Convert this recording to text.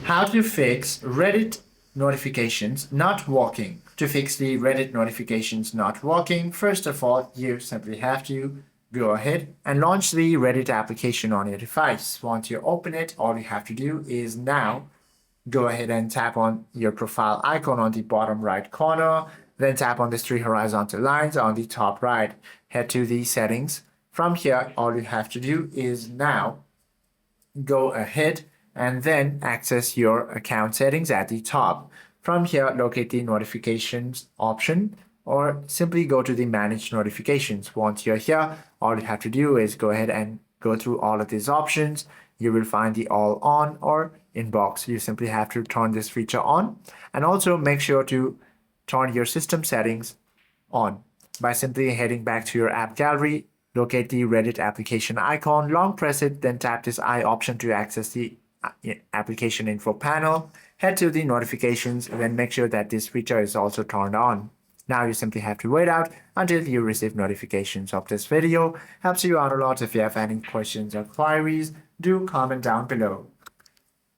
How to fix Reddit notifications not working. To fix the Reddit notifications not working, first of all, you simply have to go ahead and launch the Reddit application on your device. Once you open it, all you have to do is now go ahead and tap on your profile icon on the bottom right corner, then tap on these three horizontal lines on the top right. Head to the settings. From here, all you have to do is now go ahead and then access your account settings at the top. From here, locate the notifications option or simply go to the manage notifications. Once you're here, all you have to do is go ahead and go through all of these options. You will find the all on or inbox. You simply have to turn this feature on and also make sure to turn your system settings on by simply heading back to your app gallery. Locate the Reddit application icon, long press it, then tap this I option to access the application info panel. Head to the notifications, then make sure that this feature is also turned on. Now you simply have to wait out until you receive notifications of this video. Helps you out a lot. If you have any questions or queries, do comment down below.